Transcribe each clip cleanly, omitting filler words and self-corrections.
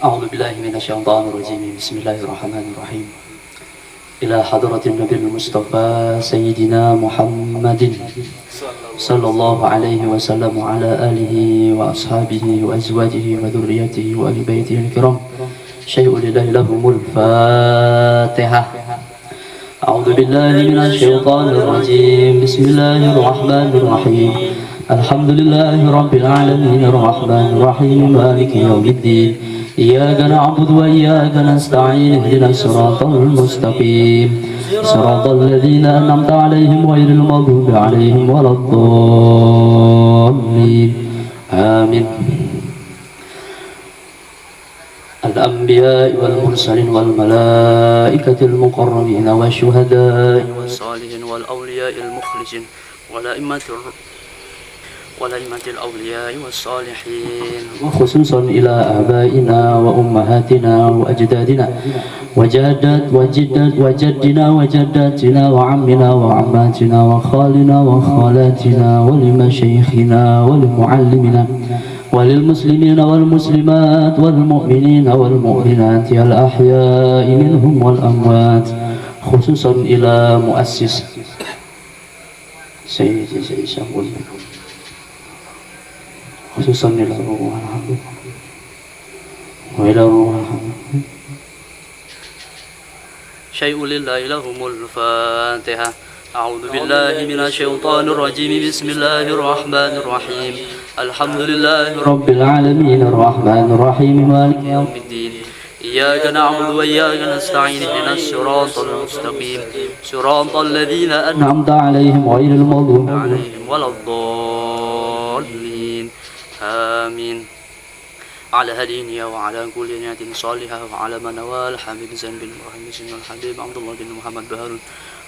أعوذ بالله من الشيطان الرجيم بسم الله الرحمن الرحيم إلى حضرة النبي المصطفى سيدنا محمد صلى الله عليه وسلم وعلى آله وأصحابه وأزواجه وذريته وآل بيته الكرام شيء لله لهم الفاتحة. أعوذ بالله من الشيطان الرجيم بسم الله الرحمن الرحيم الحمد لله رب العالمين الرحمن الرحيم مالك يوم الدين إياك نعبد وإياك نستعين اهدنا الصراط المستقيم صراط الذين أنعمت عليهم غير المغضوب عليهم ولا الضالين آمين. الأنبياء والمرسلين والملائكة المقربين والشهداء والصالحين والأولياء المخلصين والأئمة الأولياء والصالحين وخصوصا إلى آبائنا وأمهاتنا وأجدادنا وجدنا وجداتنا وعمنا وعماتنا وخالنا وخالاتنا ولمشايخنا ولمعلمنا وللمسلمين والمسلمات والمؤمنين والمؤمنات الأحياء منهم والأموات خصوصا إلى مؤسس سيدي شهود خصوصا إلى روح الحمد وإلى روح الحمد شيء لله لهم الفاتحة. أعوذ بالله من الشيطان الرجيم بسم الله الرحمن الرحيم الحمد لله رب العالمين الرحمن الرحيم مالك يوم الدين إياك نعبد وإياك نستعين اهدنا الصراط المستقيم صراط الذين أنعمت عليهم غير المغضوب عليهم ولا الضالين آمين. على هديني وعلى كل نية صالحة وعلى من نوال حبيب زين بن إبراهيم والحبيب عبد الله بن محمد بهارون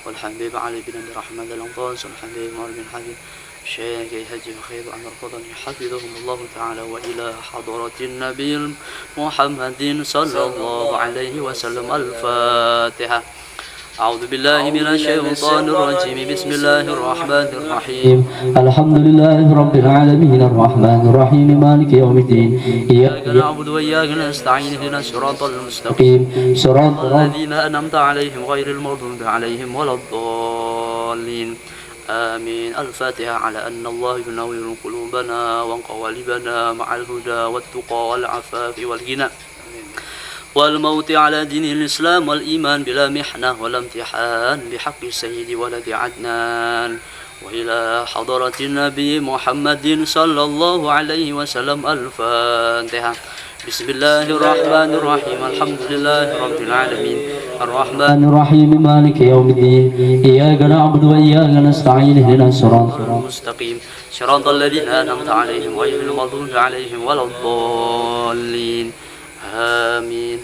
والحبيب علي بن عبد الرحمن الأنطاس والحبيب عمر بن حبيب الشيخ الحج خير عن الفضل حفظهم الله تعالى وإلى حضرة النبي محمد صلى الله عليه وسلم الفاتحة. أعوذ بالله من الشيطان الرجيم بسم الله الرحمن الرحيم الحمد لله رب العالمين الرحمن الرحيم مالك يوم الدين إياك نعبد وإياك نستعين اهدنا الصراط المستقيم صراط الذين أنعمت عليهم غير المغضوب عليهم ولا الضالين آمين. الفاتحة. على أن الله ينور قلوبنا وقوالبنا مع الهدى والتقى والعفاف والغنى والموت على دين الإسلام والإيمان بلا محنة ولا امتحان بحق السيد ولد عدنان وإلى حضرة النبي محمد صلى الله عليه وسلم الفاتحة. بسم الله الرحمن الرحيم الحمد لله رب العالمين الرحمن الرحيم مالك يوم الدين إياك نعبد وإياك نستعين اهدنا الصراط المستقيم صراط الذين أنعمت عليهم غير المغضوب عليهم ولا الضالين آمين.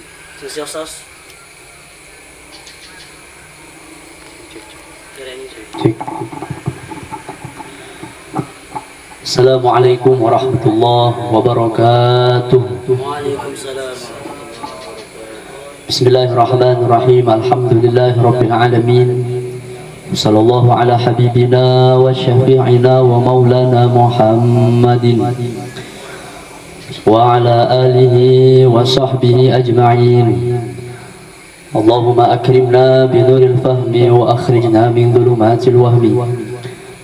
Assalamualaikum warahmatullahi wabarakatuh. Bismillahirrahmanirrahim. Alhamdulillahi rabbil alamin. Sallallahu ala habibina wa syafi'ina wa maulana Muhammadin wa ala alihi wa sahbihi ajma'in. Allahumma akrimna binuril fahmi wa akhrijna min dhulumatil wahmi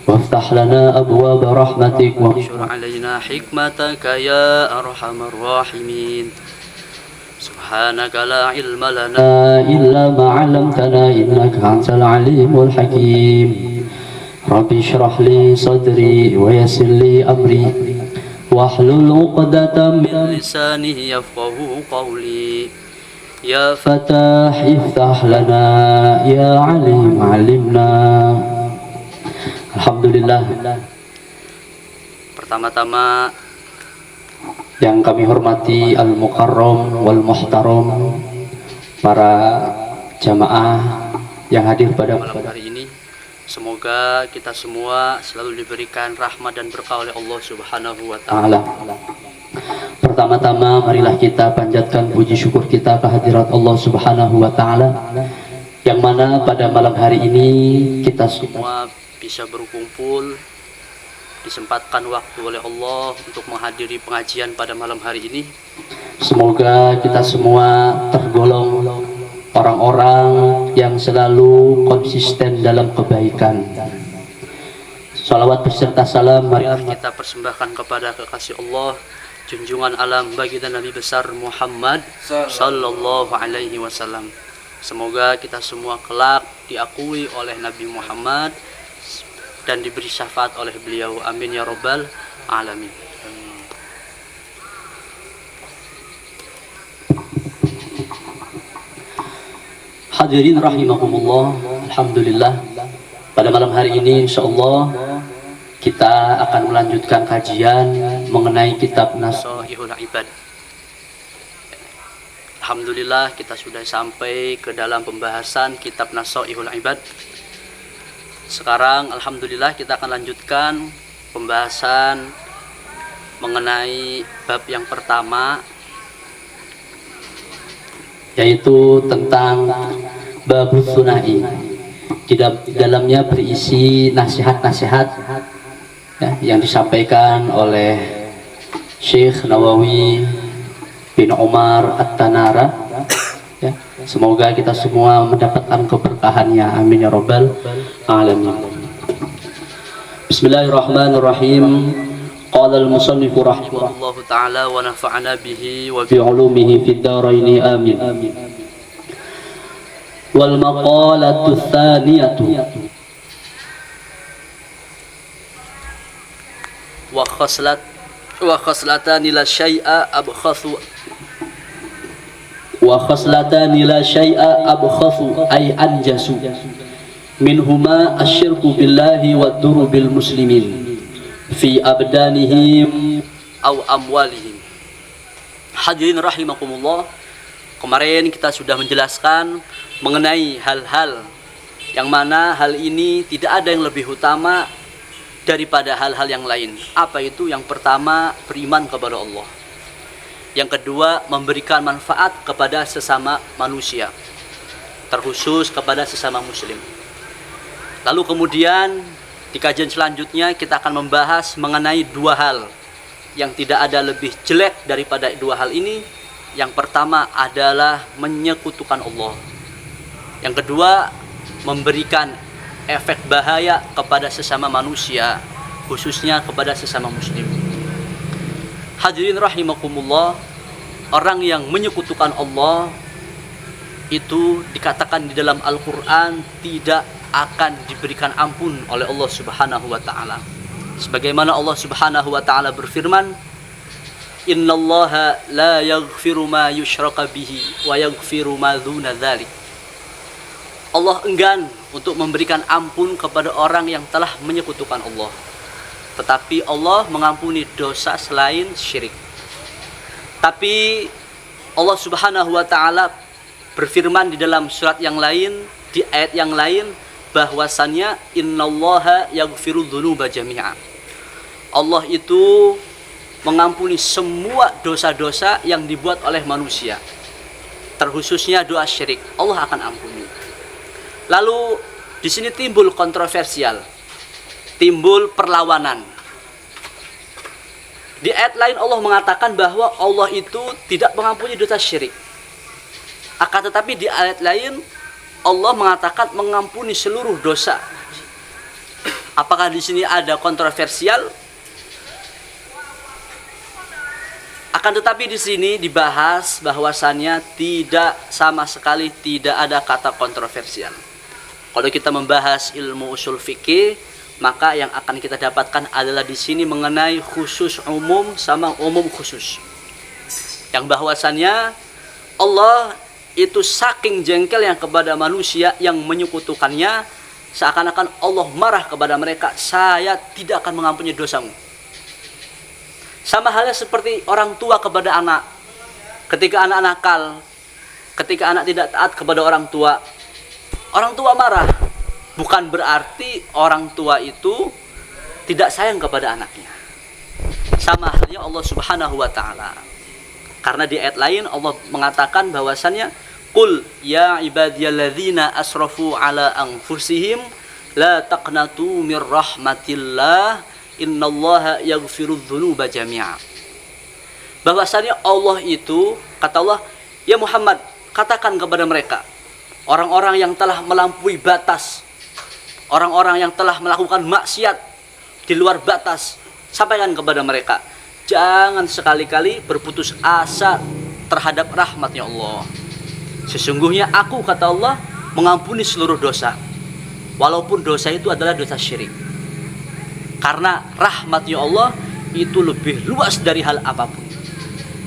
وافتح لنا أبواب رحمتك وانشر علينا حكمتك يا أرحم الراحمين. سبحانك لا علم لنا إلا ما علمتنا إنك أنت العليم الحكيم. رب اشرح لي صدري ويسر لي أمري واحلل عقدة من لساني يفقه قولي. يا فتاح افتح لنا يا عليم علمنا. Alhamdulillah. Pertama-tama yang kami hormati al-mukarram wal muhtaram, para jamaah yang hadir pada malam hari ini, semoga kita semua selalu diberikan rahmat dan berkah oleh Allah Subhanahu wa taala. Pertama-tama marilah kita panjatkan puji syukur kita kehadirat Allah Subhanahu wa taala, yang mana pada malam hari ini kita semua bisa berkumpul, disempatkan waktu oleh Allah untuk menghadiri pengajian pada malam hari ini. Semoga kita semua tergolong orang-orang yang selalu konsisten dalam kebaikan. Salawat beserta salam marilah kita persembahkan kepada kekasih Allah, junjungan alam baginda Nabi besar Muhammad sallallahu alaihi wasallam. Semoga kita semua kelak diakui oleh Nabi Muhammad dan diberi syafaat oleh beliau. Amin ya rabbal alamin. Hadirin rahimakumullah, alhamdulillah, pada malam hari ini insyaallah kita akan melanjutkan kajian mengenai kitab Nasoihul Ibad. Alhamdulillah kita sudah sampai ke dalam pembahasan kitab Nasoihul Ibad. Sekarang alhamdulillah kita akan lanjutkan pembahasan mengenai bab yang pertama, yaitu tentang babus sunai. Di dalamnya berisi nasihat-nasihat ya, yang disampaikan oleh Syekh Nawawi bin Umar At-Tanara ya. Semoga kita semua mendapatkan keberkahannya, amin ya rabbal alamin. Bismillahirrahmanirrahim. Qala al-musannif rahimahullahu ta'ala wa nafa'ana bihi wa bi ulumihi fid dharain amin. Wal maqalatu tsaniyatu wa khaslatani la syai'a abkhathu ay anjasu minhuma asyirku billahi wa durubil muslimin fi abdanihim aw amwalihim. Hadirin rahimakumullah, kemarin kita sudah menjelaskan mengenai hal-hal yang mana hal ini tidak ada yang lebih utama daripada hal-hal yang lain. Apa itu? Yang pertama, beriman kepada Allah. Yang kedua, memberikan manfaat kepada sesama manusia, terkhusus kepada sesama muslim. Lalu kemudian di kajian selanjutnya kita akan membahas mengenai dua hal yang tidak ada lebih jelek daripada dua hal ini. Yang pertama adalah menyekutukan Allah. Yang kedua, memberikan efek bahaya kepada sesama manusia, khususnya kepada sesama muslim. Hadirin rahimakumullah, orang yang menyekutukan Allah itu dikatakan di dalam Al-Quran tidak akan diberikan ampun oleh Allah Subhanahu wa ta'ala. Sebagaimana Allah Subhanahu wa ta'ala berfirman, innallaha la yaghfiru ma yushraka bihi wa yaghfiru ma dzuna dzalik. Allah enggan untuk memberikan ampun kepada orang yang telah menyekutukan Allah, tetapi Allah mengampuni dosa selain syirik. Tapi Allah Subhanahu wa ta'ala berfirman di dalam surat yang lain, di ayat yang lain, bahwasannya innallaha yaghfiru dzunuba jami'a. Allah itu mengampuni semua dosa-dosa yang dibuat oleh manusia, terkhususnya doa syirik. Allah akan ampuni. Lalu di sini timbul kontroversial, timbul perlawanan. Di ayat lain Allah mengatakan bahwa Allah itu tidak mengampuni dosa syirik. Akan tetapi di ayat lain Allah mengatakan mengampuni seluruh dosa. Apakah di sini ada kontroversial? Akan tetapi di sini dibahas bahwasannya tidak, sama sekali tidak ada kata kontroversial. Kalau kita membahas ilmu usul fikih, maka yang akan kita dapatkan adalah di sini mengenai khusus umum sama umum khusus. Yang bahwasannya Allah itu saking jengkelnya kepada manusia yang menyekutukannya, seakan-akan Allah marah kepada mereka, saya tidak akan mengampuni dosamu. Sama halnya seperti orang tua kepada anak. Ketika anak nakal, ketika anak tidak taat kepada orang tua marah. Bukan berarti orang tua itu tidak sayang kepada anaknya. Sama halnya Allah Subhanahu wa ta'ala. Karena di ayat lain Allah mengatakan bahwasannya qul ya ibadiyalladzina asrafu ala anfusihim la taqnatu mir rahmatillah innallaha yaghfirudz dzunuba jami'a. bahwasanya Allah itu, kata Allah, ya Muhammad, katakan kepada mereka, orang-orang yang telah melampaui batas, orang-orang yang telah melakukan maksiat di luar batas, sampaikan kepada mereka, jangan sekali-kali berputus asa terhadap rahmatnya Allah. Sesungguhnya aku, kata Allah, mengampuni seluruh dosa, walaupun dosa itu adalah dosa syirik. Karena rahmatnya Allah itu lebih luas dari hal apapun.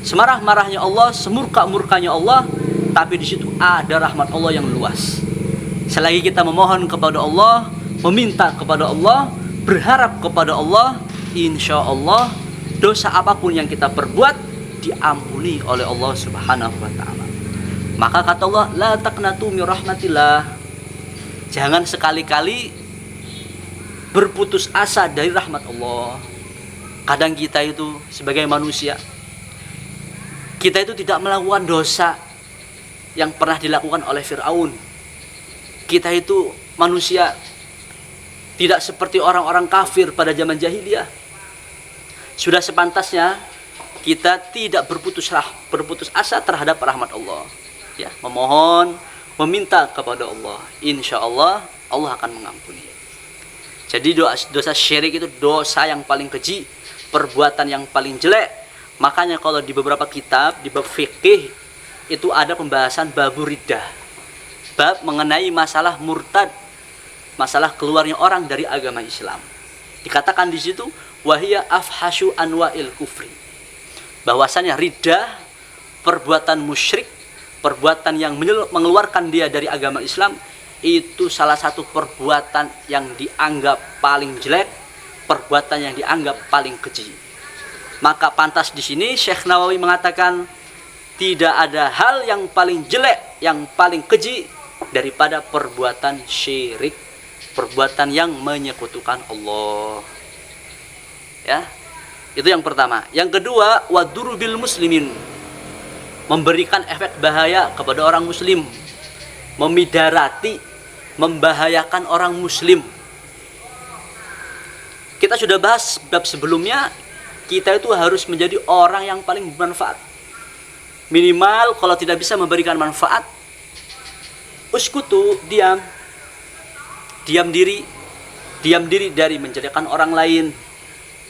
Semarah-marahnya Allah, semurka-murkanya Allah, tapi di situ ada rahmat Allah yang luas. Selagi kita memohon kepada Allah, meminta kepada Allah, berharap kepada Allah, insya Allah dosa apapun yang kita perbuat diampuni oleh Allah Subhanahu wa ta'ala. Maka kata Allah, la taqnatu min rahmatillah, jangan sekali-kali berputus asa dari rahmat Allah. Kadang kita itu sebagai manusia, kita itu tidak melakukan dosa yang pernah dilakukan oleh Fir'aun. Kita itu manusia tidak seperti orang-orang kafir pada zaman jahiliyah. Sudah sepantasnya kita tidak berputus asa terhadap rahmat Allah. Ya, memohon, meminta kepada Allah. Insya Allah, Allah akan mengampuni. Jadi dosa syirik itu dosa yang paling keji, perbuatan yang paling jelek. Makanya kalau di beberapa kitab, di bab fikih, itu ada pembahasan babu riddah, bab mengenai masalah murtad, masalah keluarnya orang dari agama Islam. Dikatakan di situ, wahia afhasyu anwa'il kufri, bahwasanya riddah, perbuatan musyrik, perbuatan yang mengeluarkan dia dari agama Islam, itu salah satu perbuatan yang dianggap paling jelek, perbuatan yang dianggap paling keji. Maka pantas di sini Syekh Nawawi mengatakan, tidak ada hal yang paling jelek, yang paling keji daripada perbuatan syirik, perbuatan yang menyekutukan Allah. Ya, itu yang pertama. Yang kedua, waduru bil muslimin, memberikan efek bahaya kepada orang muslim, memidarati, membahayakan orang muslim. Kita sudah bahas bab sebelumnya, kita itu harus menjadi orang yang paling bermanfaat. Minimal kalau tidak bisa memberikan manfaat, uskutu, diam diri dari menjadikan orang lain,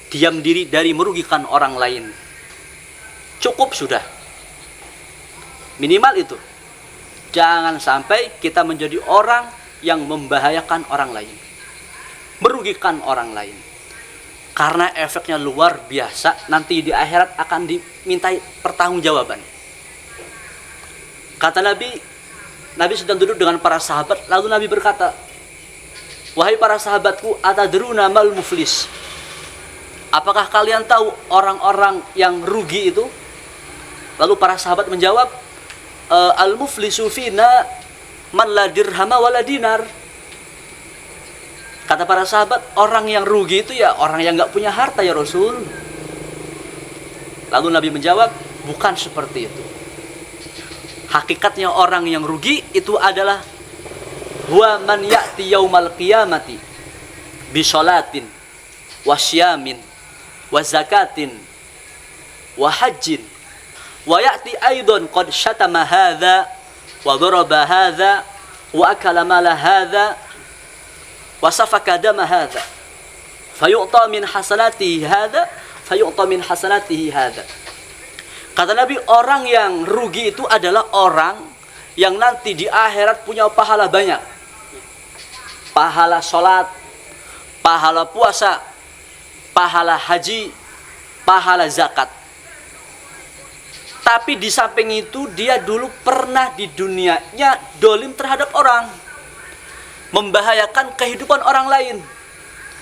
diam diri dari merugikan orang lain. Cukup sudah. Minimal itu. Jangan sampai kita menjadi orang yang membahayakan orang lain, merugikan orang lain. Karena efeknya luar biasa, nanti di akhirat akan dimintai pertanggungjawaban. Kata Nabi sedang duduk dengan para sahabat, lalu Nabi berkata, wahai para sahabatku, atadruna mal muflis, apakah kalian tahu orang-orang yang rugi itu? Lalu para sahabat menjawab, al muflisu fina man la dirhama wala dinar. Kata para sahabat, orang yang rugi itu ya orang yang nggak punya harta ya Rasul. Lalu Nabi menjawab, bukan seperti itu. Hakikatnya orang yang rugi itu adalah huwa man ya'ti yaumal qiyamati bi sholatin wa syamin wa zakatin wa hajjin wa ya'ti aidan qad syatama hadza wa daraba hadza wa akala mala hadza wa safaka dama hadza fayu'ta min hasanatihi hadza fayu'ta min hasanatihi hadza. Kata Nabi, orang yang rugi itu adalah orang yang nanti di akhirat punya pahala banyak. Pahala sholat, pahala puasa, pahala haji, pahala zakat. Tapi di samping itu dia dulu pernah di dunianya dolim terhadap orang, membahayakan kehidupan orang lain.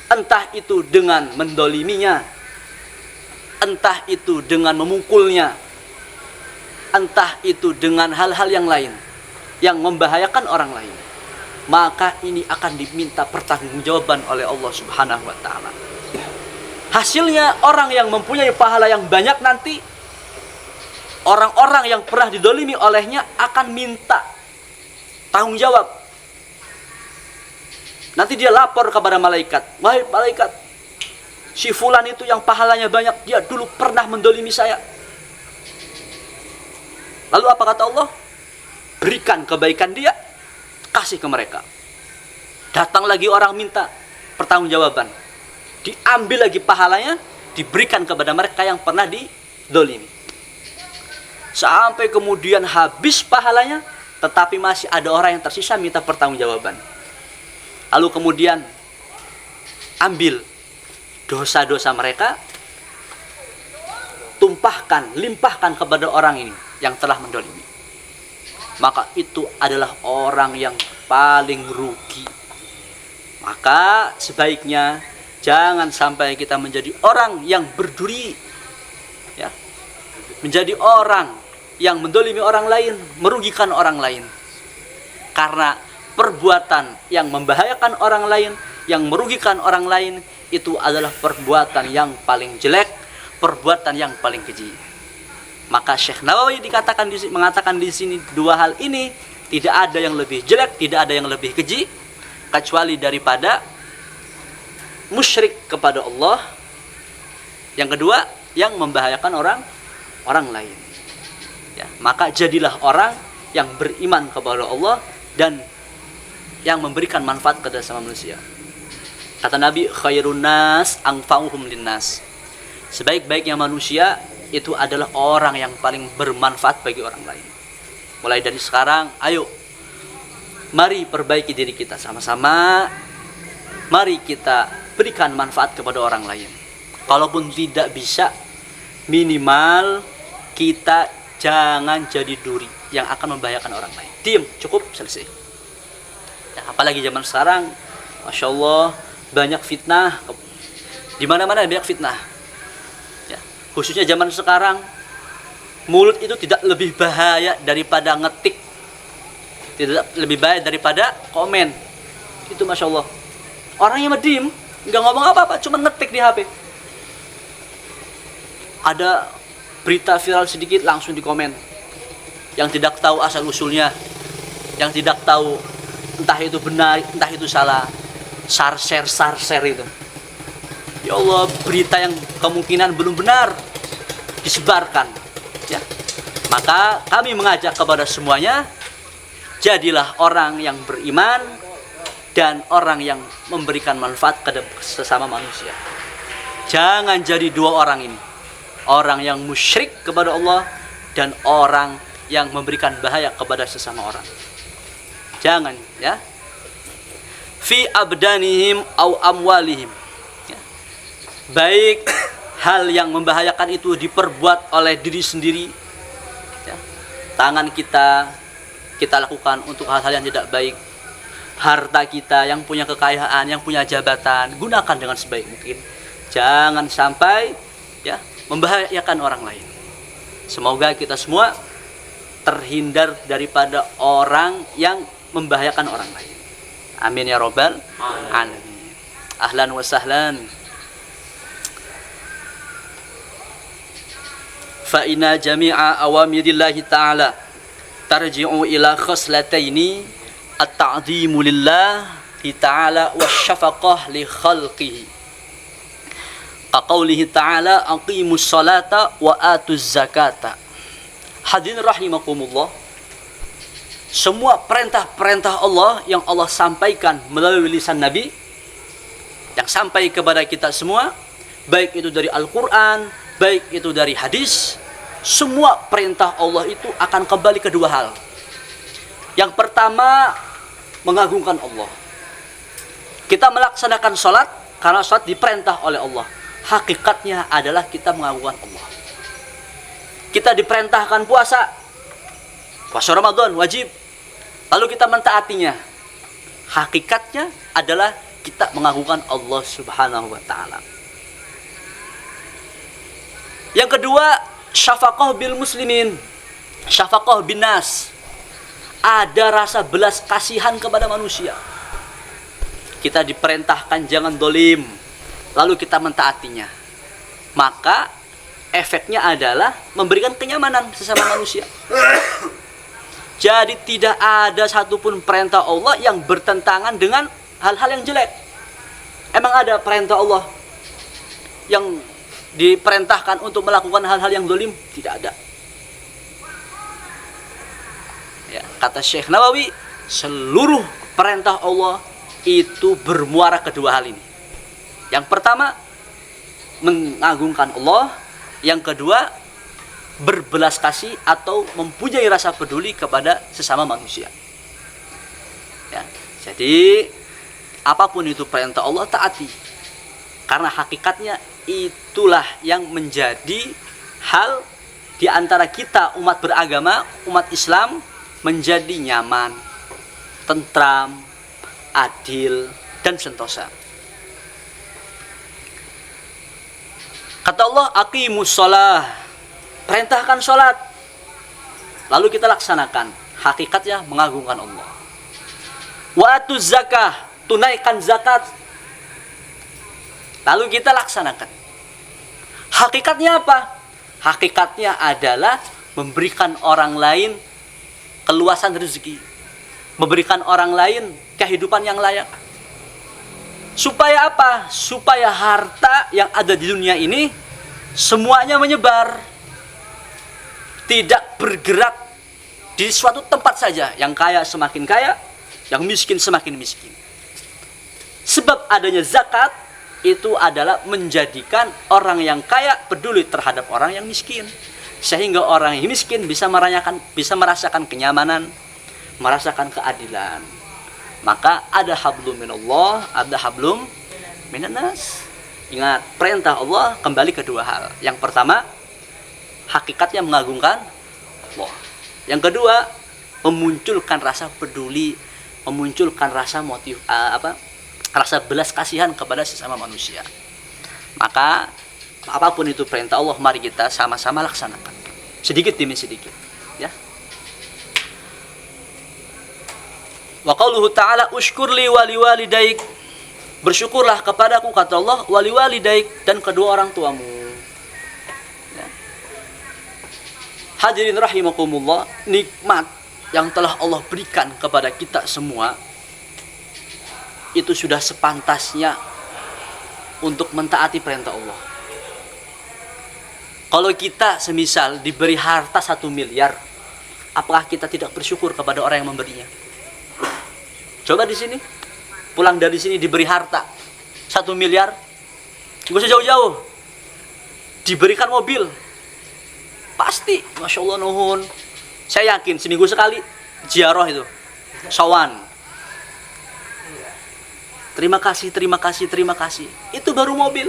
Entah itu dengan mendoliminya, entah itu dengan memukulnya, entah itu dengan hal-hal yang lain yang membahayakan orang lain. Maka ini akan diminta pertanggungjawaban oleh Allah Subhanahu wa ta'ala. Hasilnya orang yang mempunyai pahala yang banyak nanti, orang-orang yang pernah didolimi olehnya akan minta tanggung jawab. Nanti dia lapor kepada malaikat, wahai malaikat, si fulan itu yang pahalanya banyak, dia dulu pernah mendolimi saya. Lalu apa kata Allah? Berikan kebaikan dia, kasih ke mereka. Datang lagi orang minta pertanggungjawaban, diambil lagi pahalanya, diberikan kepada mereka yang pernah didolimi. Sampai kemudian habis pahalanya, tetapi masih ada orang yang tersisa minta pertanggungjawaban. Lalu kemudian ambil dosa-dosa mereka, tumpahkan, limpahkan kepada orang ini yang telah mendolimi. Maka itu adalah orang yang paling rugi. Maka sebaiknya jangan sampai kita menjadi orang yang berduri, ya, menjadi orang yang mendolimi orang lain, merugikan orang lain. Karena perbuatan yang membahayakan orang lain, yang merugikan orang lain, itu adalah perbuatan yang paling jelek, perbuatan yang paling keji. Maka Syekh Nawawi mengatakan di sini dua hal ini tidak ada yang lebih jelek, tidak ada yang lebih keji kecuali daripada musyrik kepada Allah. Yang kedua, yang membahayakan orang lain. Ya, maka jadilah orang yang beriman kepada Allah dan yang memberikan manfaat kepada sesama manusia. Kata Nabi, khairun nas anfa'uhum linnas. Sebaik-baiknya manusia itu adalah orang yang paling bermanfaat bagi orang lain. Mulai dari sekarang, ayo mari perbaiki diri kita sama-sama. Mari kita berikan manfaat kepada orang lain. Kalaupun tidak bisa, minimal kita jangan jadi duri yang akan membahayakan orang lain. Diam, cukup, selesai. Ya, apalagi zaman sekarang, Masya Allah, banyak fitnah. Di mana-mana banyak fitnah. Ya, khususnya zaman sekarang, mulut itu tidak lebih bahaya daripada ngetik, tidak lebih bahaya daripada komen. Itu Masya Allah. Orangnya medim, nggak ngomong apa-apa, cuma ngetik di HP. Ada berita viral sedikit langsung di komen. Yang tidak tahu asal usulnya, yang tidak tahu entah itu benar, entah itu salah, share itu. Ya Allah, berita yang kemungkinan belum benar disebarkan. Ya. Maka kami mengajak kepada semuanya, jadilah orang yang beriman dan orang yang memberikan manfaat kepada sesama manusia. Jangan jadi dua orang ini. Orang yang musyrik kepada Allah dan orang yang memberikan bahaya kepada sesama orang. Jangan, ya. Fi abdanihim au amwalihim. Ya. Baik hal yang membahayakan itu diperbuat oleh diri sendiri. Ya. Tangan kita lakukan untuk hal-hal yang tidak baik. Harta kita yang punya kekayaan, yang punya jabatan, gunakan dengan sebaik mungkin. Jangan sampai, ya, membahayakan orang lain. Semoga kita semua terhindar daripada orang yang membahayakan orang lain. Amin ya rabbal alamin. Ahlan wa sahlan. Fa inna jami'a awamirillahi ta'ala tarji'u ila khoslataini at-ta'zimu lillahi ta'ala wa syafaqah li khalqihi. Qaulihi ta'ala aqimus salata wa atuz zakata. Hadirin rahimakumullah, semua perintah-perintah Allah yang Allah sampaikan melalui lisan Nabi, yang sampai kepada kita semua, baik itu dari Al-Quran, baik itu dari hadis, semua perintah Allah itu akan kembali ke dua hal. Yang pertama, mengagungkan Allah. Kita melaksanakan sholat karena sholat diperintah oleh Allah. Hakikatnya adalah kita mengagungkan Allah. Kita diperintahkan puasa Ramadan wajib, lalu kita mentaatinya. Hakikatnya adalah kita mengagungkan Allah Subhanahu wa ta'ala. Yang kedua, syafaqah bil muslimin, syafaqah bin nas. Ada rasa belas kasihan kepada manusia. Kita diperintahkan jangan dolim, lalu kita mentaatinya. Maka efeknya adalah memberikan kenyamanan sesama manusia. Jadi tidak ada satupun perintah Allah yang bertentangan dengan hal-hal yang jelek. Emang ada perintah Allah yang diperintahkan untuk melakukan hal-hal yang zalim? Tidak ada. Ya, kata Syekh Nawawi, seluruh perintah Allah itu bermuara kedua hal ini. Yang pertama, mengagungkan Allah. Yang kedua, berbelas kasih atau mempunyai rasa peduli kepada sesama manusia. Ya, jadi apapun itu perintah Allah taati. Karena hakikatnya itulah yang menjadi hal di antara kita umat beragama, umat Islam menjadi nyaman, tentram, adil, dan sentosa. Kata Allah, aqimus shalah, perintahkan sholat, lalu kita laksanakan. Hakikatnya mengagungkan Allah. Wa atuz zakah, tunaikan zakat, lalu kita laksanakan. Hakikatnya apa? Hakikatnya adalah memberikan orang lain keluasan rezeki, memberikan orang lain kehidupan yang layak. Supaya apa? Supaya harta yang ada di dunia ini semuanya menyebar, tidak bergerak di suatu tempat saja. Yang kaya semakin kaya, yang miskin semakin miskin. Sebab adanya zakat itu adalah menjadikan orang yang kaya peduli terhadap orang yang miskin, sehingga orang yang miskin bisa merasakan kenyamanan, merasakan keadilan. Maka ada hablum minallah, ada hablum minannas. Ingat, perintah Allah kembali ke dua hal. Yang pertama, hakikatnya mengagungkan Allah. Yang kedua, memunculkan rasa peduli, memunculkan rasa rasa belas kasihan kepada sesama manusia. Maka apapun itu perintah Allah, mari kita sama-sama laksanakan, sedikit demi sedikit, ya. Wa qauluhu ta'ala ushkurli wa liwalidaik, bersyukurlah kepadaku, kata Allah, wa liwalidaik, dan kedua orang tuamu. Ya. Hadirin rahimakumullah, nikmat yang telah Allah berikan kepada kita semua itu sudah sepantasnya untuk mentaati perintah Allah. Kalau kita semisal diberi harta 1 miliar, apakah kita tidak bersyukur kepada orang yang memberinya? Coba di sini, pulang dari sini diberi harta 1 miliar, nggak usah jauh-jauh, diberikan mobil, pasti Masya Allah nuhun. Saya yakin seminggu sekali ziarah itu, sawan. Terima kasih, terima kasih, terima kasih. Itu baru mobil.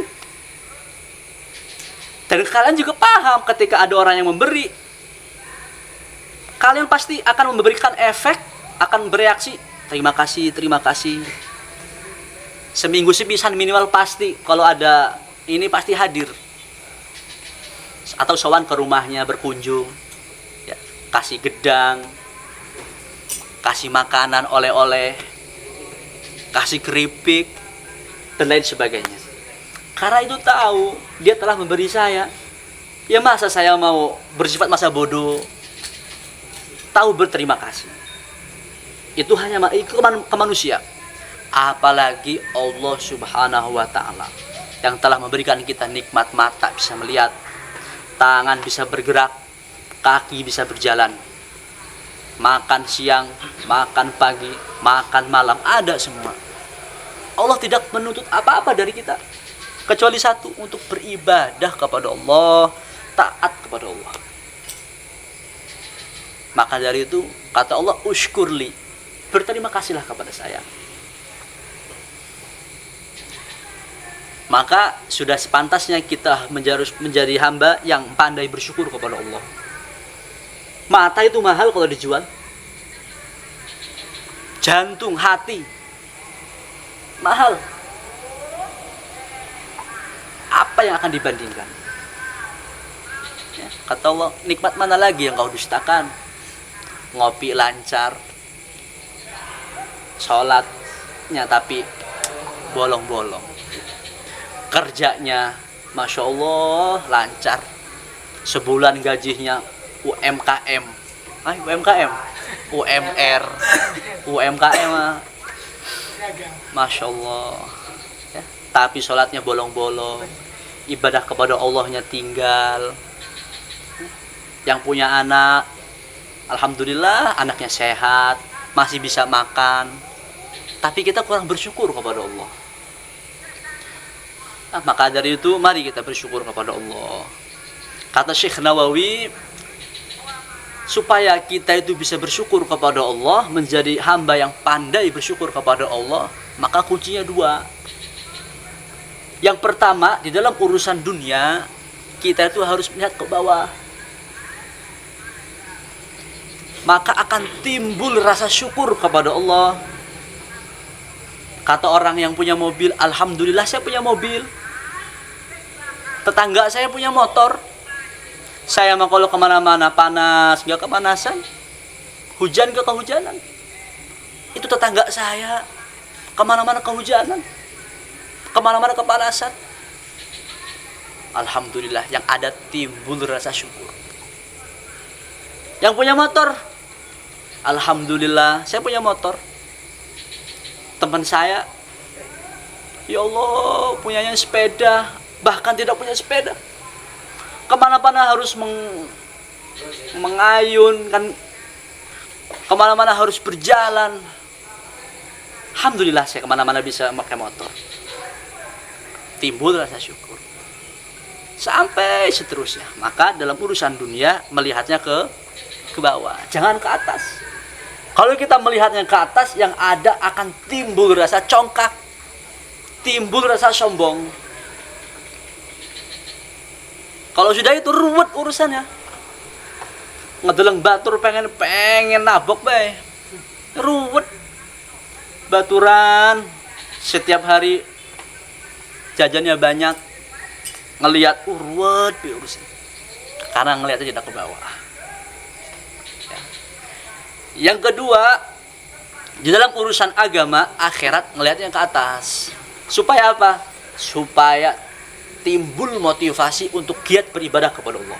Dan kalian juga paham ketika ada orang yang memberi, kalian pasti akan memberikan efek, akan bereaksi, terima kasih, terima kasih. Seminggu sepisan minimal pasti, kalau ada ini pasti hadir. Atau sowan ke rumahnya berkunjung, ya, kasih gedang, kasih makanan, oleh-oleh, kasih keripik, dan lain sebagainya. Karena itu tahu dia telah memberi saya. Ya masa saya mau bersifat masa bodoh? Tahu berterima kasih. Itu hanya ke manusia. Apalagi Allah Subhanahu wa ta'ala yang telah memberikan kita nikmat mata bisa melihat, tangan bisa bergerak, kaki bisa berjalan, makan siang, makan pagi, makan malam, ada semua. Allah tidak menuntut apa-apa dari kita kecuali satu, untuk beribadah kepada Allah, taat kepada Allah. Maka dari itu kata Allah, ushkurli, berterima kasihlah kepada saya. Maka sudah sepantasnya kita menjadi hamba yang pandai bersyukur kepada Allah. Mata itu mahal kalau dijual. Jantung, hati mahal. Apa yang akan dibandingkan? Ya, kata Allah, nikmat mana lagi yang kau dustakan? Ngopi lancar, sholatnya tapi bolong-bolong, kerjanya Masya Allah lancar, sebulan gajinya UMKM, UMR, UMKM, Masya Allah, ya, tapi sholatnya bolong-bolong, ibadah kepada Allahnya tinggal. Yang punya anak Alhamdulillah anaknya sehat, masih bisa makan. Tapi kita kurang bersyukur kepada Allah. Nah, maka dari itu mari kita bersyukur kepada Allah. Kata Syekh Nawawi, supaya kita itu bisa bersyukur kepada Allah, menjadi hamba yang pandai bersyukur kepada Allah, maka kuncinya dua. Yang pertama, di dalam urusan dunia, kita itu harus melihat ke bawah. Maka akan timbul rasa syukur kepada Allah. Kata orang yang punya mobil, alhamdulillah saya punya mobil. Tetangga saya punya motor. Saya mah kalau kemana-mana panas, nggak kepanasan. Hujan nggak kehujanan. Itu tetangga saya. Kemana-mana kehujanan. Kemana-mana kepanasan. Alhamdulillah, yang ada timbul rasa syukur. Yang punya motor, alhamdulillah saya punya motor. Teman saya, ya Allah, punyanya sepeda, bahkan tidak punya sepeda. Kemana-mana harus mengayun, kan? Kemana-mana harus berjalan. Alhamdulillah saya kemana-mana bisa pakai motor. Timbul rasa syukur. Sampai seterusnya. Maka dalam urusan dunia melihatnya ke bawah, jangan ke atas. Kalau kita melihatnya ke atas, yang ada akan timbul rasa congkak, timbul rasa sombong. Kalau sudah itu ruwet urusannya. Ngedeleng batur pengen nabok bae. Ruwet. Baturan setiap hari jajannya banyak. Ngelihat ruwet urusan. Karena ngelihatnya tidak ke bawah. Ya. Yang kedua, di dalam urusan agama, akhirat ngelihatnya ke atas. Supaya apa? Supaya timbul motivasi untuk giat beribadah kepada Allah.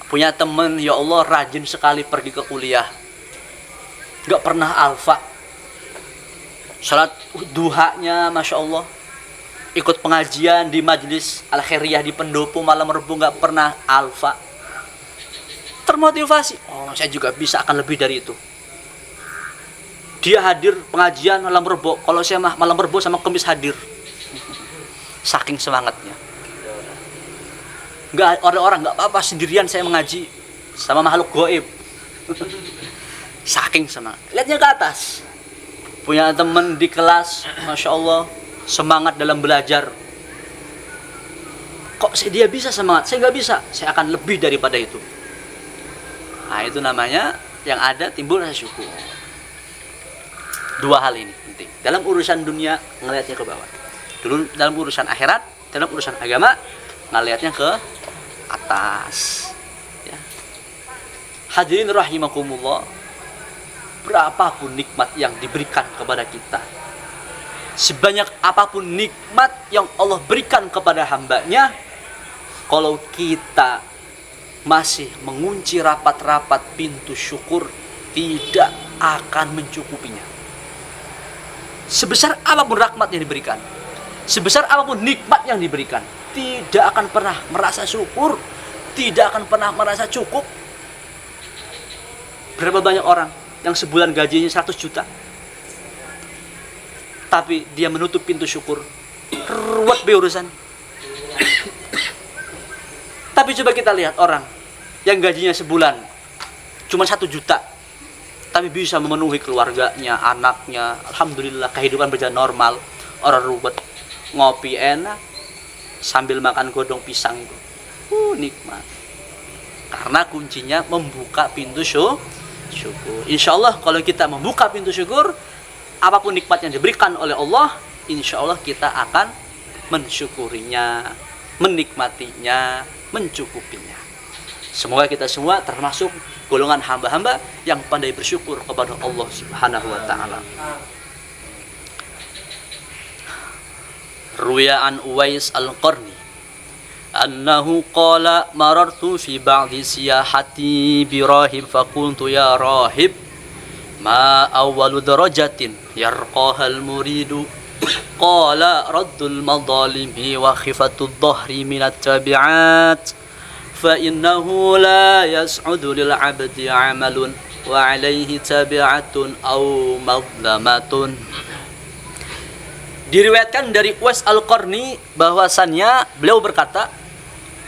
Punya teman, ya Allah, rajin sekali pergi ke kuliah, gak pernah alfa. Salat duhanya Masya Allah. Ikut pengajian di majelis Al-Khairiyah di Pendopo malam Rebo, gak pernah alfa. Termotivasi, oh saya juga bisa, akan lebih dari itu. Dia hadir pengajian malam Rebo, kalau saya malam Rebo sama Kemis hadir. Saking semangatnya. Nggak ada orang, nggak apa-apa, sendirian saya mengaji sama makhluk gaib. Saking semangat. Lihatnya ke atas. Punya teman di kelas, Masya Allah, semangat dalam belajar. Kok dia bisa semangat? Saya nggak bisa. Saya akan lebih daripada itu. Nah, itu namanya yang ada timbul rasa syukur. Dua hal ini penting. Dalam urusan dunia, ngelihatnya ke bawah. Dulu dalam urusan akhirat, dalam urusan agama, ngelihatnya ke atas. Ya. Hadirin rahimakumullah, berapapun nikmat yang diberikan kepada kita, sebanyak apapun nikmat yang Allah berikan kepada hambanya, kalau kita masih mengunci rapat-rapat pintu syukur, tidak akan mencukupinya. Sebesar apapun rahmat yang diberikan, sebesar apapun nikmat yang diberikan, tidak akan pernah merasa syukur, tidak akan pernah merasa cukup. Berapa banyak orang yang sebulan gajinya 100 juta, tapi dia menutup pintu syukur, ruwet berurusan. Tapi coba kita lihat orang yang gajinya sebulan cuma 1 juta, tapi bisa memenuhi keluarganya, anaknya. Alhamdulillah, kehidupan berjalan normal. Orang ruwet, ngopi enak sambil makan godong pisang itu, nikmat. Karena kuncinya membuka pintu syukur. Insya Allah kalau kita membuka pintu syukur, apapun nikmat yang diberikan oleh Allah, insya Allah kita akan mensyukurinya, menikmatinya, mencukupinya. Semoga kita semua termasuk golongan hamba-hamba yang pandai bersyukur kepada Allah Subhanahu wa ta'ala. Ruya an Uwais al-Qarni annahu qala marartu fi ba'di siyahati bi rahib faqultu ya rahib ma awwalu darajatin yarqaha al-muridu qala raddul madalimi wa khifatud dhahri minat tabi'at fa innahu la yas'udu lil 'abdi 'amalun wa 'alaihi tabi'atun aw madlamatun. Diriwayatkan dari Uwais Al-Qarni bahwasannya beliau berkata,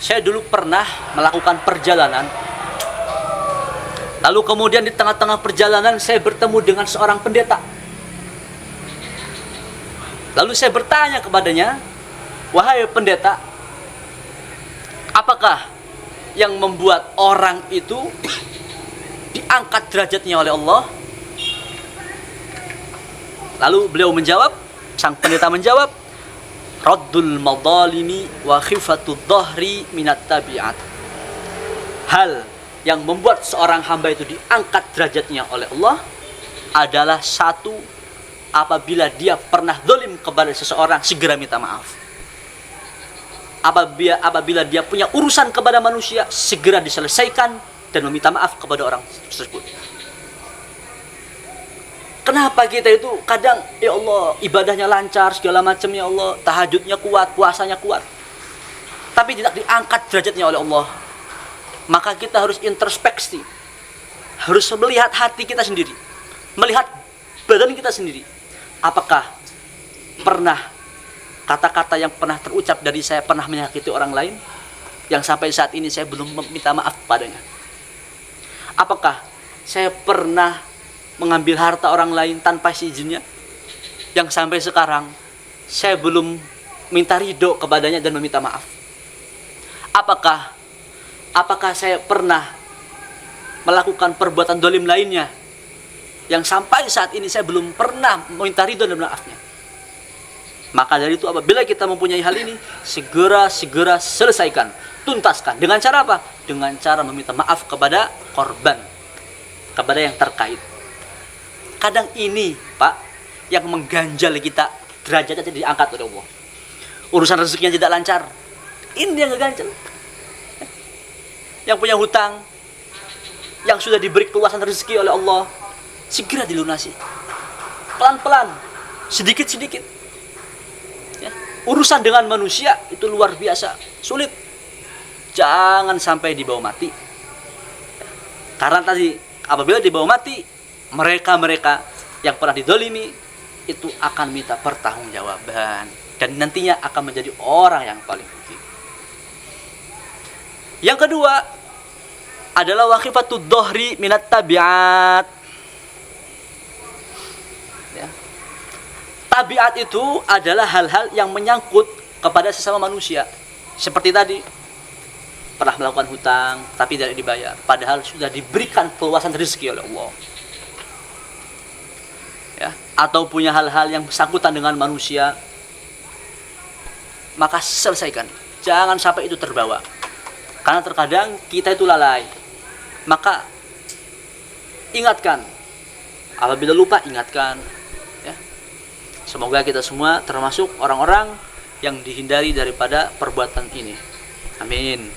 saya dulu pernah melakukan perjalanan, lalu kemudian di tengah-tengah perjalanan saya bertemu dengan seorang pendeta. Lalu saya bertanya kepadanya, wahai pendeta, apakah yang membuat orang itu diangkat derajatnya oleh Allah? Lalu beliau menjawab, sang pendeta menjawab, raddul madalimi wa khifatud dhahri minat tabi'at. Hal yang membuat seorang hamba itu diangkat derajatnya oleh Allah adalah satu, apabila dia pernah zalim kepada seseorang, segera minta maaf. Apabila dia punya urusan kepada manusia, segera diselesaikan dan meminta maaf kepada orang tersebut. Kenapa kita itu kadang, ya Allah, ibadahnya lancar segala macam, ya Allah, tahajudnya kuat, puasanya kuat, tapi tidak diangkat derajatnya oleh Allah? Maka kita harus introspeksi, harus melihat hati kita sendiri, melihat badan kita sendiri. Apakah pernah kata-kata yang pernah terucap dari saya pernah menyakiti orang lain, yang sampai saat ini saya belum meminta maaf padanya? Apakah saya pernah mengambil harta orang lain tanpa izinnya, yang sampai sekarang saya belum minta ridho kepadanya dan meminta maaf? Apakah saya pernah melakukan perbuatan dolim lainnya, yang sampai saat ini saya belum pernah meminta ridho dan maafnya? Maka dari itu, apabila kita mempunyai hal ini, segera selesaikan, tuntaskan. Dengan cara apa? Dengan cara meminta maaf kepada korban, kepada yang terkait. Kadang ini, Pak, yang mengganjal kita, derajatnya diangkat oleh Allah. Urusan rezekinya tidak lancar, ini yang ngeganjal. Yang punya hutang, yang sudah diberi keluasan rezeki oleh Allah, segera dilunasi, pelan-pelan, sedikit-sedikit. Ya. Urusan dengan manusia itu luar biasa sulit, jangan sampai dibawa mati. Karena tadi, apabila dibawa mati, mereka yang pernah didolimi itu akan minta pertanggungjawaban, dan nantinya akan menjadi orang yang paling rugi. Yang kedua adalah waqifatud dhahri minat tabiat. Ya. Tabiat itu adalah hal-hal yang menyangkut kepada sesama manusia. Seperti tadi, pernah melakukan hutang tapi tidak dibayar, padahal sudah diberikan keluasan rezeki oleh Allah. Ya, atau punya hal-hal yang bersangkutan dengan manusia, maka selesaikan. Jangan sampai itu terbawa. Karena terkadang kita itu lalai. Maka ingatkan. Apabila lupa, ingatkan. Ya. Semoga kita semua termasuk orang-orang yang dihindari daripada perbuatan ini. Amin.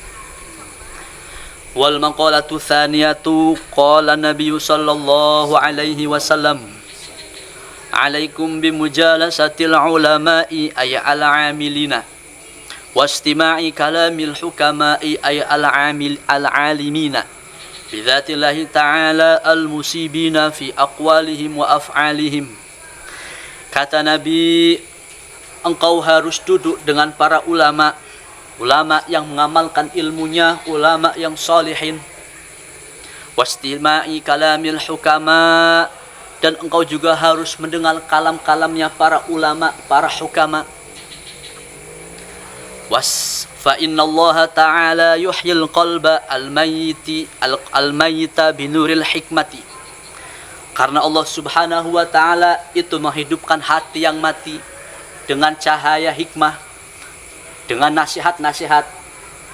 Wal maqalatu tsaniyatu qala Nabi sallallahu alaihi wasallam, alaikum bimujalasatil ulama'i ay al-amilina wastima'i kalamil hukama'i ay al-alimina bidzatillahi ta'ala al-musibina fi aqwalihim wa af'alihim. Kata Nabi, engkau harus duduk dengan para ulama yang mengamalkan ilmunya, ulama yang salihin. Wastima'i kalamil hukama, dan engkau juga harus mendengar kalam-kalamnya para ulama, para hukama. Fa innallaha ta'ala yuhyil qalba al-mayyita binuril hikmati. Karena Allah Subhanahu wa ta'ala itu menghidupkan hati yang mati dengan cahaya hikmah, dengan nasihat-nasihat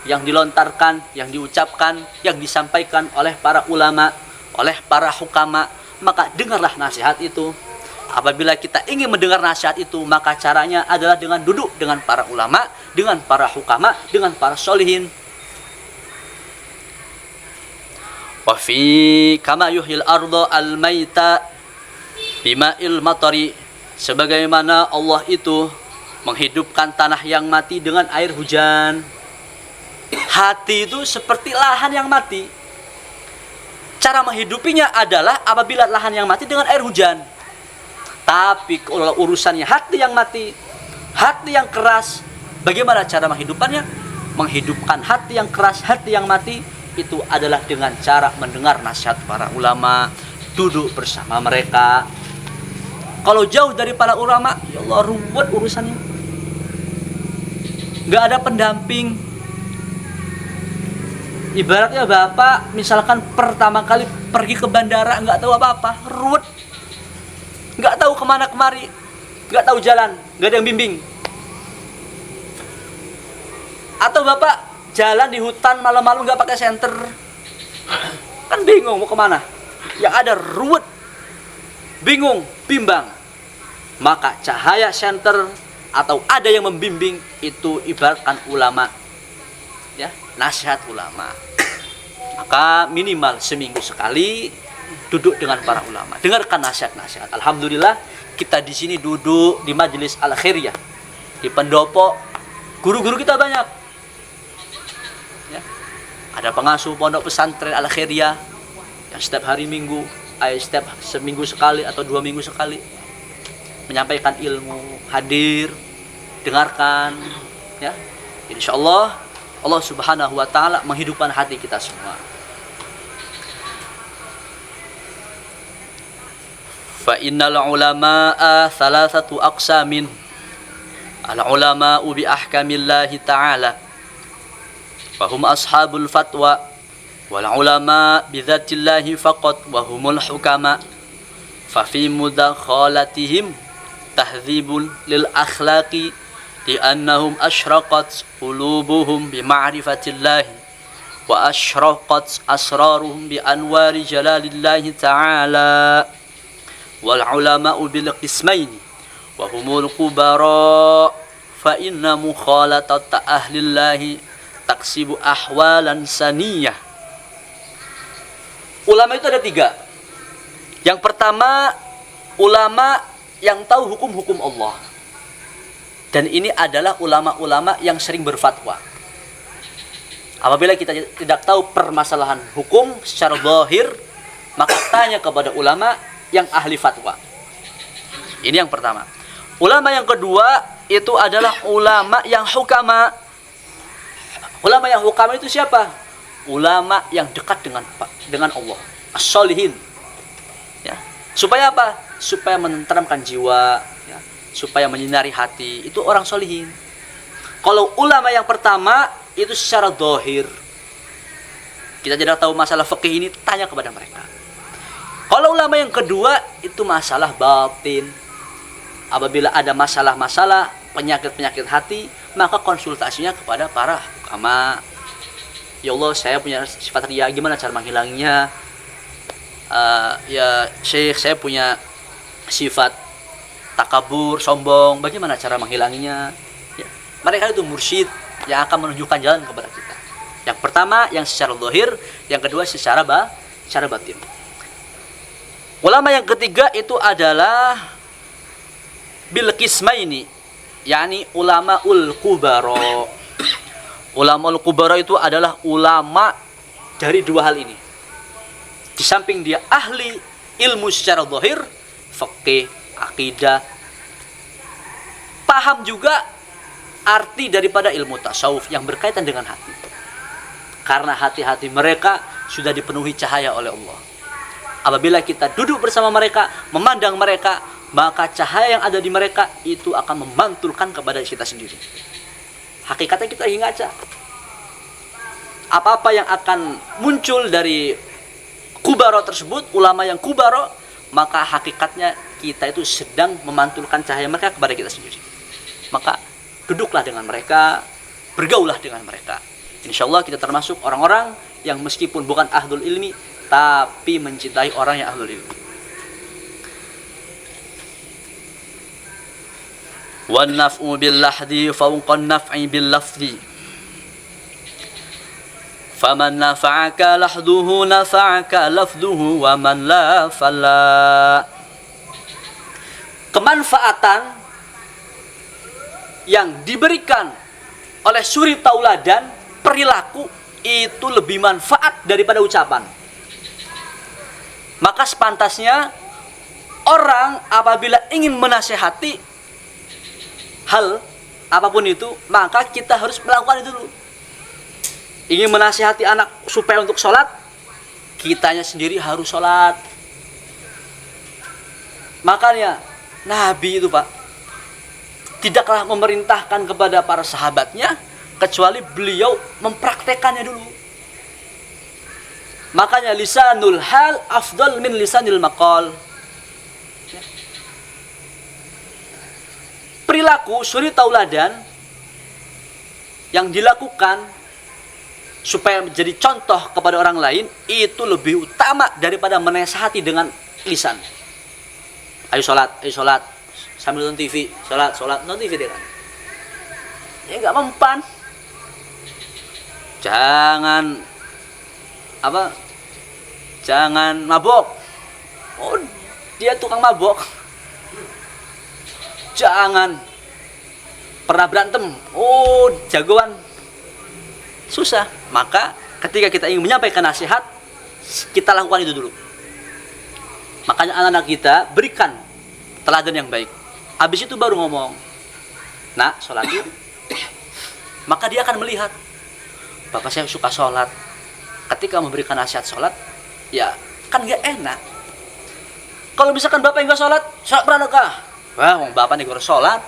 yang dilontarkan, yang diucapkan, yang disampaikan oleh para ulama, oleh para hukama. Maka dengarlah nasihat itu. Apabila kita ingin mendengar nasihat itu, maka caranya adalah dengan duduk dengan para ulama, dengan para hukama, dengan para solihin. Wa fi kama yuhyil arda al-maita bima'il matari, sebagaimana Allah itu menghidupkan tanah yang mati dengan air hujan. Hati itu seperti lahan yang mati. Cara menghidupinya adalah apabila lahan yang mati dengan air hujan. Tapi kalau urusannya hati yang mati, hati yang keras, bagaimana cara menghidupkannya? Menghidupkan hati yang keras, hati yang mati, itu adalah dengan cara mendengar nasihat para ulama, duduk bersama mereka. Kalau jauh dari para ulama, ya Allah, ruwet urusannya. Gak ada pendamping. Ibaratnya bapak misalkan pertama kali pergi ke bandara, nggak tahu apa-apa, ruwet, nggak tahu kemana kemari, nggak tahu jalan, nggak ada yang bimbing. Atau bapak jalan di hutan malam-malam nggak pakai senter, kan bingung mau kemana. Yang ada ruwet, bingung, bimbang. Maka cahaya senter atau ada yang membimbing itu ibaratkan ulama, ya, nasihat ulama. Maka minimal seminggu sekali duduk dengan para ulama, dengarkan nasihat-nasihat. Alhamdulillah kita di sini duduk di majelis al-khairiyah di pendopo, guru-guru kita banyak. Ya. Ada pengasuh pondok pesantren al-khairiyah yang setiap hari Minggu, setiap seminggu sekali atau 2 minggu sekali menyampaikan ilmu, hadir, dengarkan, ya. Insyaallah Allah Subhanahu wa taala menghidupkan hati kita semua. Fa innal ulama'a thalathatu aqsamin. Al ulama'u bi ahkamillahi ta'ala. Wa hum ashabul fatwa wal ulama bi dzatillahi faqat wa humul hukama. Fa fi mudakhalatihim tahdzibun lil akhlaqi li'annahum asyraqat qulubuhum bima'rifatillahi wa asyraqat asraruhum bi anwari jalalillahi ta'ala wal ulama'u bil qismaini wa humul kubara fa inna mukhalatata ahlillahi taksibu ahwalan saniyah. Ulama itu ada 3. Yang pertama, ulama yang tahu hukum-hukum Allah. Dan ini adalah ulama-ulama yang sering berfatwa. Apabila kita tidak tahu permasalahan hukum secara zahir, maka tanya kepada ulama yang ahli fatwa. Ini yang pertama. Ulama yang kedua itu adalah ulama yang hukama. Ulama yang hukama itu siapa? Ulama yang dekat dengan Allah, as-sholihin. Ya. Supaya apa? Supaya menenteramkan jiwa, ya. Supaya menyinari hati, itu orang solihin. Kalau ulama yang pertama itu secara zahir, kita tidak tahu masalah fikih ini, tanya kepada mereka. Kalau ulama yang kedua itu masalah batin. Apabila ada masalah-masalah penyakit-penyakit hati, maka konsultasinya kepada para ulama. Ya Allah, saya punya sifat riya, gimana cara menghilanginya? Ya Syekh, saya punya sifat takabur, sombong, bagaimana cara menghilanginya? Ya, mereka itu mursyid yang akan menunjukkan jalan kepada kita. Yang pertama yang secara zahir, yang kedua secara batin. Ulama yang ketiga itu adalah bil qismaini, yakni ulamaul kubara. Ulamaul kubara itu adalah ulama dari 2 hal ini. Di samping dia ahli ilmu secara zahir, fikih, akidah, paham juga arti daripada ilmu tasawuf yang berkaitan dengan hati. Karena hati-hati mereka sudah dipenuhi cahaya oleh Allah. Apabila kita duduk bersama mereka, memandang mereka, maka cahaya yang ada di mereka itu akan memantulkan kepada kita sendiri. Hakikatnya kita ingin ngaca. Apa-apa yang akan muncul dari kubaro tersebut, ulama yang kubaro, maka hakikatnya kita itu sedang memantulkan cahaya mereka kepada kita sendiri. Maka duduklah dengan mereka, bergaulah dengan mereka. Insya Allah kita termasuk orang-orang yang meskipun bukan ahlul ilmi, tapi mencintai orang yang ahlul ilmi. Wan naf'u bil lahdi fawqa naf'i bil lafzi. Faman nafa'aka lahduhu nafa'aka lafduhu wa man la fala. Kemanfaatan yang diberikan oleh suri tauladan perilaku itu lebih manfaat daripada ucapan. Maka sepantasnya orang apabila ingin menasehati hal apapun itu, maka kita harus melakukan itu dulu. Ingin menasehati anak supaya untuk sholat, kitanya sendiri harus sholat. Makanya Nabi itu Pak tidaklah memerintahkan kepada para sahabatnya kecuali beliau mempraktekannya dulu. Makanya lisanul hal afdal min lisanil maqal. Perilaku suri tauladan yang dilakukan supaya menjadi contoh kepada orang lain itu lebih utama daripada menasihati dengan lisan. Ayo sholat sambil nonton TV, sholat nonton TV deh kan. Ya nggak mempan. Jangan mabok. Oh, dia tukang mabok. Jangan pernah berantem. Oh, jagoan. Susah. Maka ketika kita ingin menyampaikan nasihat, kita lakukan itu dulu. Makanya anak-anak kita berikan teladan yang baik. Habis itu baru ngomong. Nak, sholat yuk. Maka dia akan melihat. Bapak saya suka sholat. Ketika memberikan nasihat sholat, ya kan gak enak. Kalau misalkan bapak yang gak sholat beranakah? Wah, wong bapak nih harus sholat.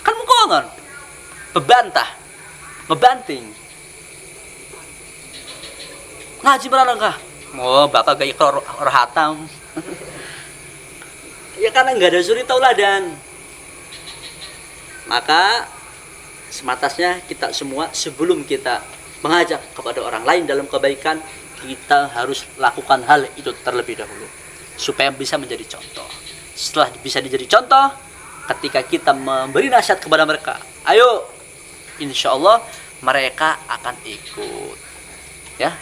Kan mukongan. Bebantah. Ngebanting. Ngaji beranakah? Oh, bapak gak ikrar hatam. Ya karena nggak ada suri tauladan. Maka sematasnya kita semua sebelum kita mengajak kepada orang lain dalam kebaikan, kita harus lakukan hal itu terlebih dahulu supaya bisa menjadi contoh. Setelah bisa menjadi contoh, ketika kita memberi nasihat kepada mereka, ayo, insya Allah mereka akan ikut. Ya,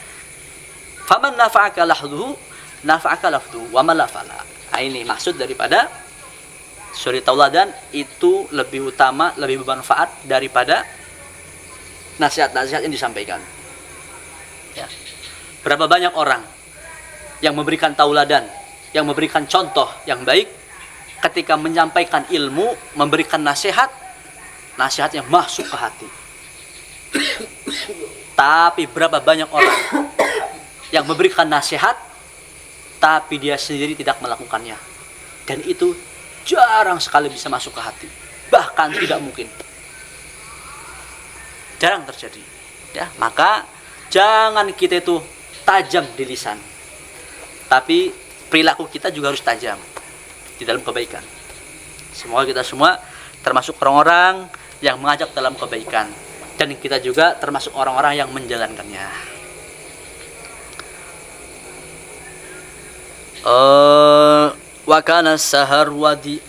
faman nafa'aka lahduhu nafa'aka lafduhu wa man la fala. Nah, ini maksud daripada suri tauladan itu lebih utama, lebih bermanfaat daripada nasihat-nasihat yang disampaikan. Ya. Berapa banyak orang yang memberikan tauladan, yang memberikan contoh yang baik ketika menyampaikan ilmu, memberikan nasihat yang masuk ke hati. Tapi berapa banyak orang yang memberikan nasihat tapi dia sendiri tidak melakukannya, dan itu jarang sekali bisa masuk ke hati, bahkan tidak mungkin, jarang terjadi. Ya, maka jangan kita itu tajam di lisan, tapi perilaku kita juga harus tajam di dalam kebaikan. Semoga kita semua termasuk orang-orang yang mengajak dalam kebaikan, dan kita juga termasuk orang-orang yang menjalankannya. Wa kana Saharwardi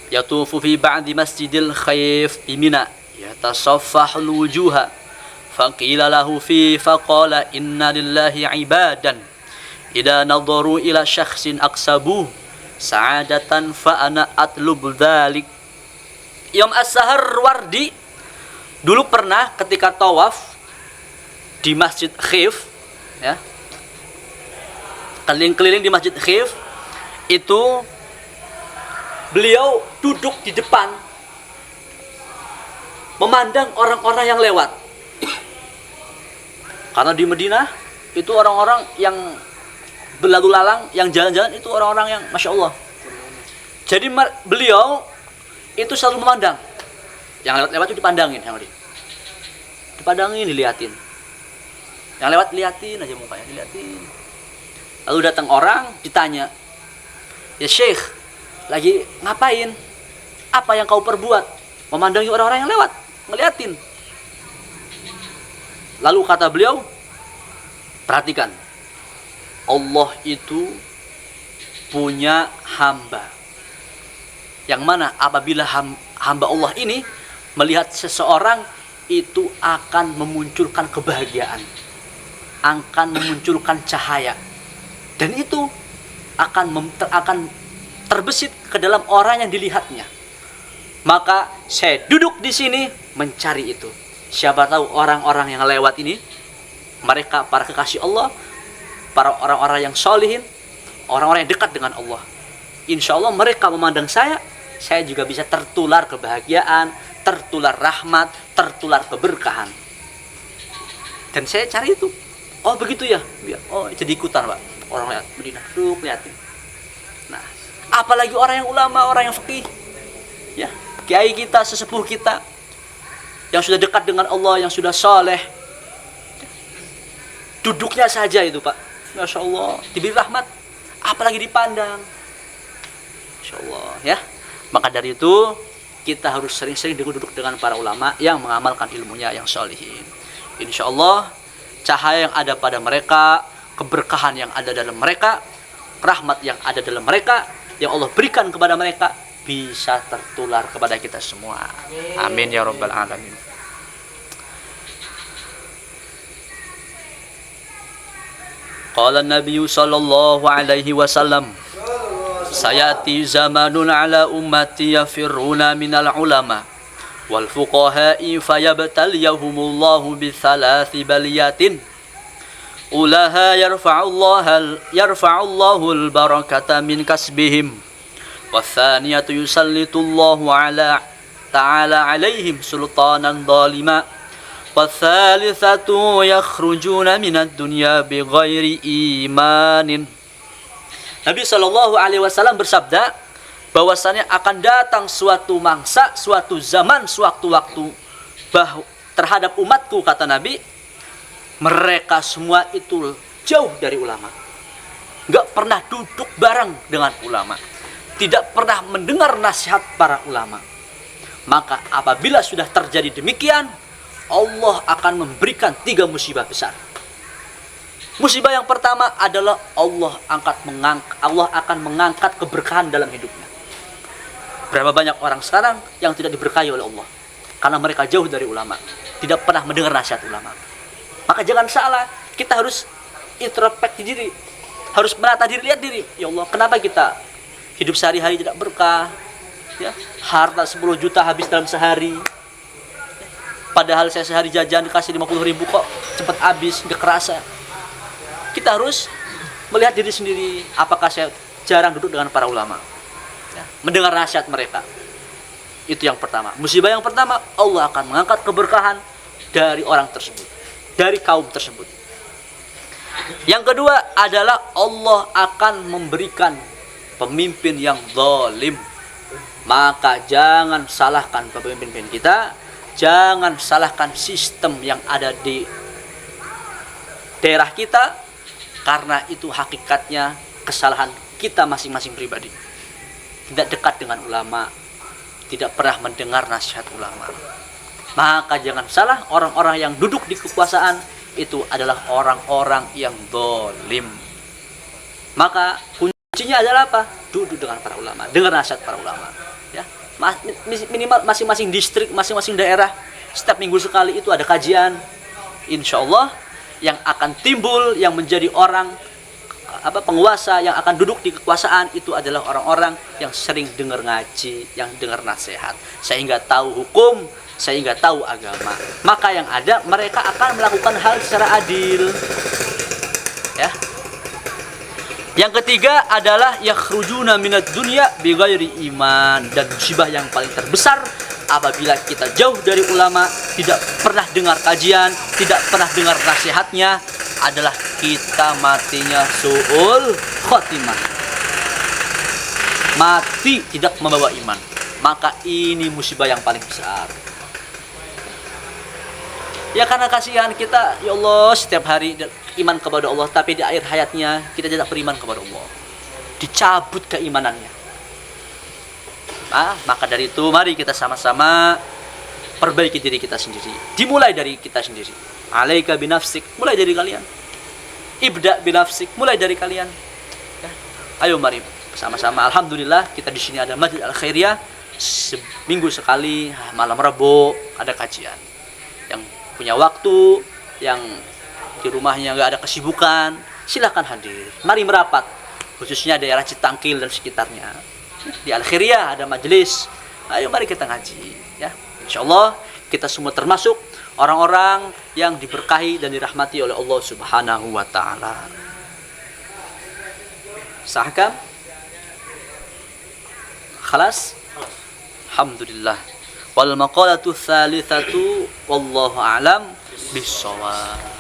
yatufu fi ba'di masjidil Khaif bi Mina yatasaffahul wujuha faqila lahu fi faqala inna lillahi ibadan idza nadharu ila syakhsin aqsabu sa'adatan fa ana atlub dzalik. Imam As-Saharwardi dulu pernah ketika tawaf di Masjid Khaif, ya, keliling-keliling di Masjid Khaif, itu beliau duduk di depan memandang orang-orang yang lewat. Karena di Madinah itu orang-orang yang berlalu lalang, yang jalan-jalan itu orang-orang yang Masya Allah. Jadi beliau itu selalu memandang. Yang lewat-lewat itu dipandangin, dipandangin, diliatin. Yang lewat liatin aja mukanya, diliatin. Lalu datang orang, ditanya, ya Syekh, lagi ngapain? Apa yang kau perbuat? Memandangi orang-orang yang lewat, ngeliatin. Lalu kata beliau, perhatikan, Allah itu punya hamba. Yang mana apabila hamba Allah ini melihat seseorang, itu akan memunculkan kebahagiaan, akan memunculkan cahaya. Dan itu akan terbesit ke dalam orang yang dilihatnya. Maka saya duduk di sini mencari itu. Siapa tahu orang-orang yang lewat ini, mereka para kekasih Allah, para orang-orang yang solihin, orang-orang yang dekat dengan Allah. Insya Allah mereka memandang saya juga bisa tertular kebahagiaan, tertular rahmat, tertular keberkahan. Dan saya cari itu. Oh begitu ya? Oh jadi ikutan Pak. Orang lihat, berdiri, duduk, lihatin. Nah, apalagi orang yang ulama, orang yang fikih. Ya, kiai kita, sesepuh kita, yang sudah dekat dengan Allah, yang sudah saleh. Duduknya saja itu Pak, Masya Allah, diberi rahmat, apalagi dipandang. Masya Allah ya. Maka dari itu kita harus sering-sering duduk dengan para ulama yang mengamalkan ilmunya, yang sholihin. Insya Allah cahaya yang ada pada mereka, keberkahan yang ada dalam mereka, rahmat yang ada dalam mereka, yang Allah berikan kepada mereka, bisa tertular kepada kita semua. Amin ya rabbal alamin. Qala Nabi sallallahu alaihi wasallam, sayati zamanun ala ummati yafirruna minal ulama wal fuqaha'i fayabtaliyahumullahu bi thalathi baliyatin ulaha yarfa'ullahu al-barakata min kasbihim والثانية يسلط الله تعالى عليهم سلطانا ظالما والثالثة يخرجون من الدنيا بغير إيمان. Nabi SAW bersabda bahwasanya akan datang suatu mangsa, suatu zaman, sewaktu-waktu terhadap umatku, kata Nabi, mereka semua itu jauh dari ulama, nggak pernah duduk bareng dengan ulama, tidak pernah mendengar nasihat para ulama. Maka apabila sudah terjadi demikian, Allah akan memberikan 3 musibah besar. Musibah yang pertama adalah Allah akan mengangkat keberkahan dalam hidupnya. Berapa banyak orang sekarang yang tidak diberkahi oleh Allah karena mereka jauh dari ulama, tidak pernah mendengar nasihat ulama. Maka jangan salah, kita harus introspeksi diri, harus menata diri, lihat diri. Ya Allah, kenapa kita hidup sehari-hari tidak berkah, ya, harta 10 juta habis dalam sehari, padahal saya sehari jajan dikasih 50.000 kok cepat habis, nggak kerasa. Kita harus melihat diri sendiri, apakah saya jarang duduk dengan para ulama, ya, mendengar nasihat mereka. Itu yang pertama. Musibah yang pertama, Allah akan mengangkat keberkahan dari orang tersebut, dari kaum tersebut. Yang kedua adalah Allah akan memberikan pemimpin yang zalim. Maka jangan salahkan pemimpin kita, jangan salahkan sistem yang ada di daerah kita, karena itu hakikatnya kesalahan kita masing-masing pribadi. Tidak dekat dengan ulama, tidak pernah mendengar nasihat ulama. Maka jangan salah, orang-orang yang duduk di kekuasaan itu adalah orang-orang yang zalim. Maka kuncinya adalah apa? Duduk dengan para ulama, dengar nasihat para ulama. Ya, minimal masing-masing distrik, masing-masing daerah, setiap minggu sekali itu ada kajian. Insya Allah yang akan timbul, yang menjadi orang penguasa, yang akan duduk di kekuasaan itu adalah orang-orang yang sering dengar ngaji, yang dengar nasihat, sehingga tahu hukum, sehingga tahu agama. Maka yang ada, mereka akan melakukan hal secara adil. Ya. Yang ketiga adalah yakhrujuna minad dunya bighairi iman. Dan musibah yang paling terbesar apabila kita jauh dari ulama, tidak pernah dengar kajian, tidak pernah dengar nasihatnya, adalah kita matinya su'ul khotimah, mati tidak membawa iman. Maka ini musibah yang paling besar. Ya karena kasihan kita, ya Allah, setiap hari iman kepada Allah, tapi di akhir hayatnya kita tidak beriman kepada Allah, dicabut keimanannya. Maka dari itu mari kita sama-sama perbaiki diri kita sendiri. Dimulai dari kita sendiri. Alaika binafsik, mulai dari kalian. Ibda binafsik, mulai dari kalian. Ya. Ayo mari sama-sama. Alhamdulillah kita di sini ada Masjid Al-Khairiyah, seminggu sekali malam Rabu ada kajian. Yang punya waktu, yang di rumahnya nggak ada kesibukan, silahkan hadir. Mari merapat, khususnya daerah Citangkil dan sekitarnya. Di Al-Khairiyah ada majelis Ayo mari kita ngaji, ya. Insyaallah kita semua termasuk orang-orang yang diberkahi dan dirahmati oleh Allah Subhanahu wa taala. Sahkam? Khalas? Alhamdulillah. Wal maqalatu tsalitsatu wallahu a'lam bissawab.